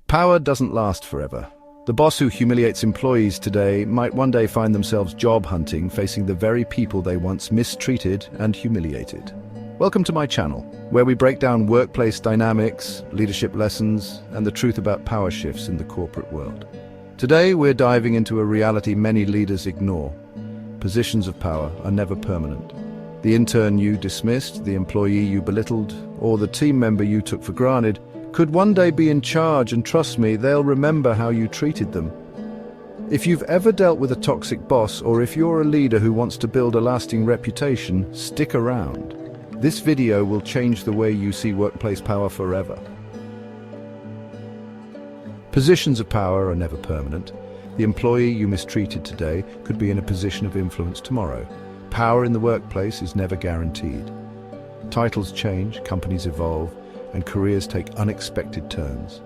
Power doesn't last forever. The boss who humiliates employees today might one day find themselves job hunting, facing the very people they once mistreated and humiliated. Welcome to my channel, where we break down workplace dynamics, leadership lessons, and the truth about power shifts in the corporate world. Today, we're diving into a reality many leaders ignore. Positions of power are never permanent. The intern you dismissed, the employee you belittled, or the team member you took for granted could one day be in charge, and trust me, they'll remember how you treated them. If you've ever dealt with a toxic boss, or if you're a leader who wants to build a lasting reputation, stick around. This video will change the way you see workplace power forever. Positions of power are never permanent. The employee you mistreated today could be in a position of influence tomorrow. Power in the workplace is never guaranteed. Titles change, companies evolve, and careers take unexpected turns.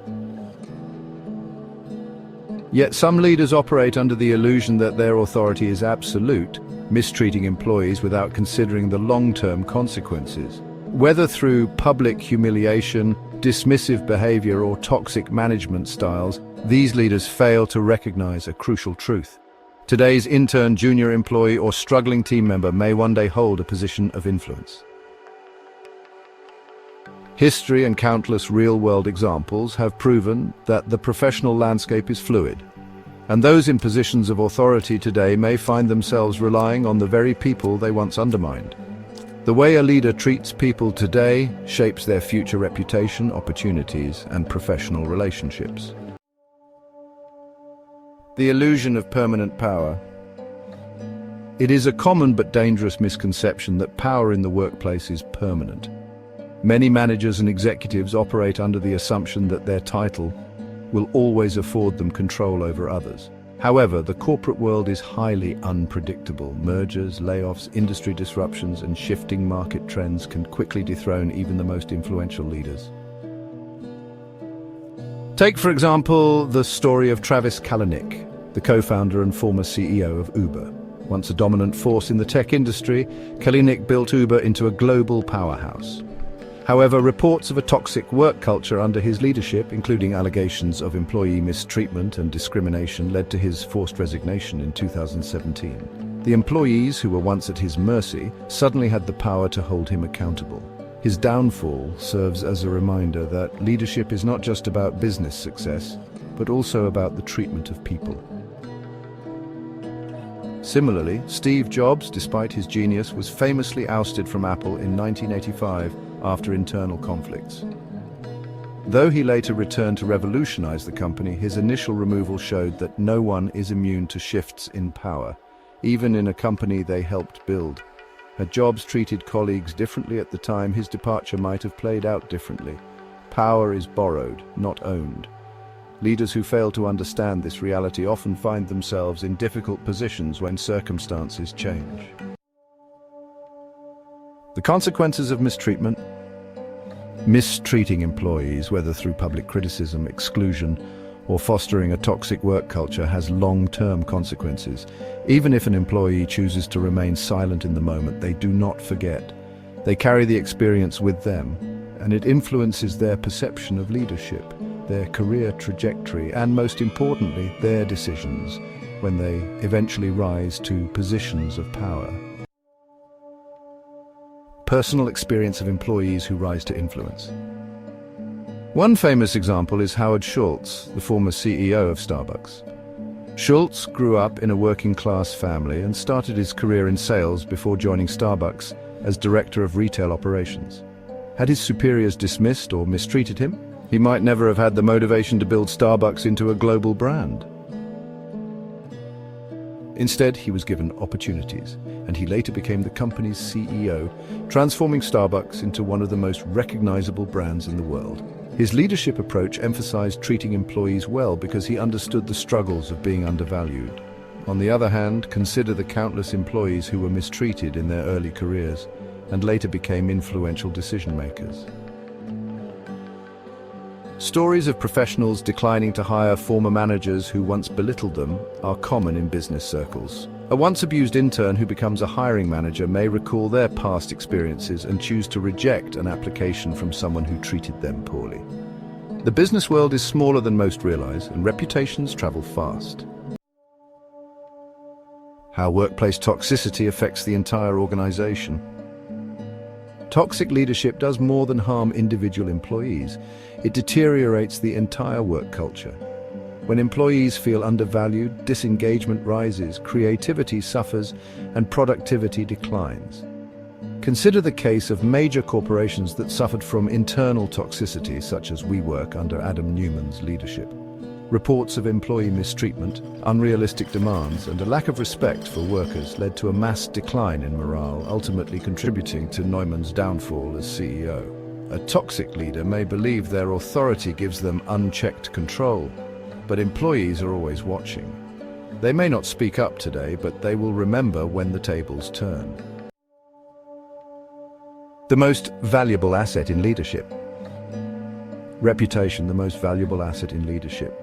Yet some leaders operate under the illusion that their authority is absolute, mistreating employees without considering the long-term consequences. Whether through public humiliation, dismissive behavior, or toxic management styles, these leaders fail to recognize a crucial truth. Today's intern, junior employee, or struggling team member may one day hold a position of influence. History and countless real-world examples have proven that the professional landscape is fluid, and those in positions of authority today may find themselves relying on the very people they once undermined. The way a leader treats people today shapes their future reputation, opportunities, and professional relationships. The illusion of permanent power. It is a common but dangerous misconception that power in the workplace is permanent. Many managers and executives operate under the assumption that their title will always afford them control over others. However, the corporate world is highly unpredictable. Mergers, layoffs, industry disruptions, and shifting market trends can quickly dethrone even the most influential leaders. Take, for example, the story of Travis Kalanick, the co-founder and former CEO of Uber. Once a dominant force in the tech industry, Kalanick built Uber into a global powerhouse. However, reports of a toxic work culture under his leadership, including allegations of employee mistreatment and discrimination, led to his forced resignation in 2017. The employees who were once at his mercy suddenly had the power to hold him accountable. His downfall serves as a reminder that leadership is not just about business success, but also about the treatment of people. Similarly, Steve Jobs, despite his genius, was famously ousted from Apple in 1985 after internal conflicts. Though he later returned to revolutionize the company, his initial removal showed that no one is immune to shifts in power, even in a company they helped build. Had Jobs treated colleagues differently at the time, his departure might have played out differently. Power is borrowed, not owned. Leaders who fail to understand this reality often find themselves in difficult positions when circumstances change. The consequences of mistreatment. Mistreating employees, whether through public criticism, exclusion, or fostering a toxic work culture, has long-term consequences. Even if an employee chooses to remain silent in the moment, they do not forget. They carry the experience with them, and it influences their perception of leadership, their career trajectory, and most importantly, their decisions when they eventually rise to positions of power. Personal experience of employees who rise to influence. One famous example is Howard Schultz, the former CEO of Starbucks. Schultz grew up in a working-class family and started his career in sales before joining Starbucks as director of retail operations. Had his superiors dismissed or mistreated him, he might never have had the motivation to build Starbucks into a global brand. Instead, he was given opportunities, and he later became the company's CEO, transforming Starbucks into one of the most recognizable brands in the world. His leadership approach emphasized treating employees well because he understood the struggles of being undervalued. On the other hand, consider the countless employees who were mistreated in their early careers and later became influential decision-makers. Stories of professionals declining to hire former managers who once belittled them are common in business circles. A once abused intern who becomes a hiring manager may recall their past experiences and choose to reject an application from someone who treated them poorly. The business world is smaller than most realize, and reputations travel fast. How workplace toxicity affects the entire organization. Toxic leadership does more than harm individual employees. It deteriorates the entire work culture. When employees feel undervalued, disengagement rises, creativity suffers, and productivity declines. Consider the case of major corporations that suffered from internal toxicity, such as WeWork under Adam Newman's leadership. Reports of employee mistreatment, unrealistic demands, and a lack of respect for workers led to a mass decline in morale, ultimately contributing to Neumann's downfall as CEO. A toxic leader may believe their authority gives them unchecked control, but employees are always watching. They may not speak up today, but they will remember when the tables turn. The most valuable asset in leadership. Reputation, the most valuable asset in leadership.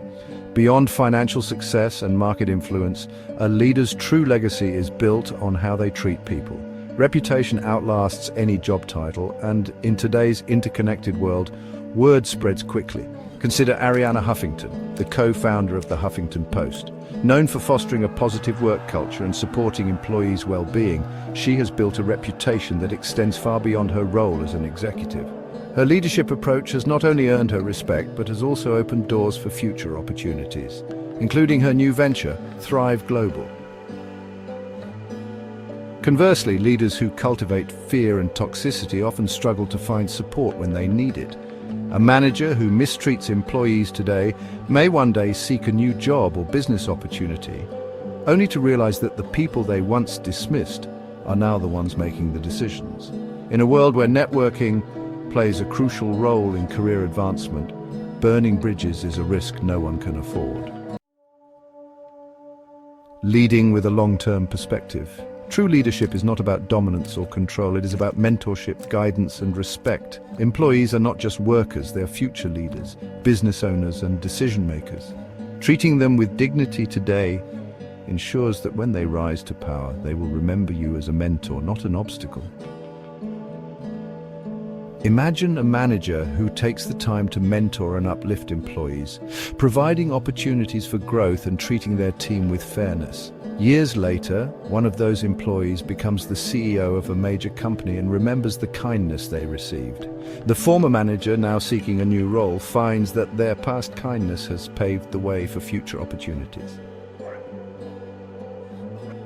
Beyond financial success and market influence, a leader's true legacy is built on how they treat people. Reputation outlasts any job title, and in today's interconnected world, word spreads quickly. Consider Arianna Huffington, the co-founder of the Huffington Post. Known for fostering a positive work culture and supporting employees' well-being, she has built a reputation that extends far beyond her role as an executive. Her leadership approach has not only earned her respect, but has also opened doors for future opportunities, including her new venture, Thrive Global. Conversely, leaders who cultivate fear and toxicity often struggle to find support when they need it. A manager who mistreats employees today may one day seek a new job or business opportunity, only to realize that the people they once dismissed are now the ones making the decisions. In a world where networking plays a crucial role in career advancement, burning bridges is a risk no one can afford. Leading with a long-term perspective. True leadership is not about dominance or control, it is about mentorship, guidance, and respect. Employees are not just workers, they are future leaders, business owners, and decision makers. Treating them with dignity today ensures that when they rise to power, they will remember you as a mentor, not an obstacle. Imagine a manager who takes the time to mentor and uplift employees, providing opportunities for growth and treating their team with fairness. Years later, one of those employees becomes the CEO of a major company and remembers the kindness they received. The former manager, now seeking a new role, finds that their past kindness has paved the way for future opportunities.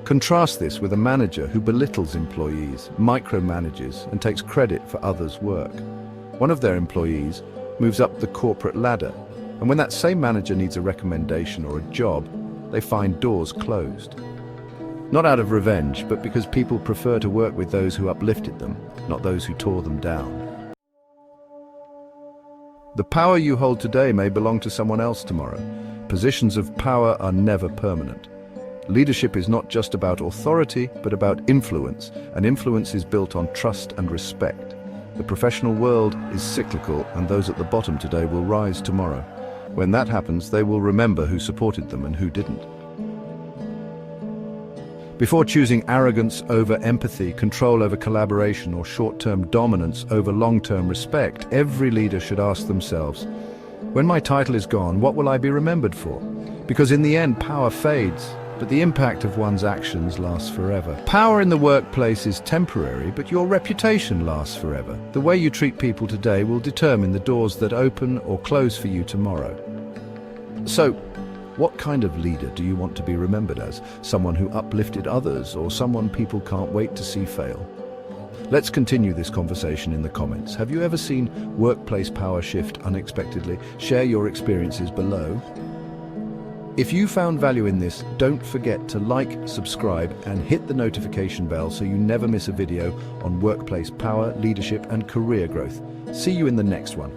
Contrast this with a manager who belittles employees, micromanages, and takes credit for others' work. One of their employees moves up the corporate ladder, and when that same manager needs a recommendation or a job, they find doors closed. Not out of revenge, but because people prefer to work with those who uplifted them, not those who tore them down. The power you hold today may belong to someone else tomorrow. Positions of power are never permanent. Leadership is not just about authority, but about influence, and influence is built on trust and respect. The professional world is cyclical, and those at the bottom today will rise tomorrow. When that happens, they will remember who supported them and who didn't. Before choosing arrogance over empathy, control over collaboration, or short-term dominance over long-term respect, every leader should ask themselves, when my title is gone, what will I be remembered for? Because in the end, power fades, but the impact of one's actions lasts forever. Power in the workplace is temporary, but your reputation lasts forever. The way you treat people today will determine the doors that open or close for you tomorrow. So, what kind of leader do you want to be remembered as? Someone who uplifted others, or someone people can't wait to see fail? Let's continue this conversation in the comments. Have you ever seen workplace power shift unexpectedly? Share your experiences below. If you found value in this, don't forget to like, subscribe, and hit the notification bell so you never miss a video on workplace power, leadership, and career growth. See you in the next one.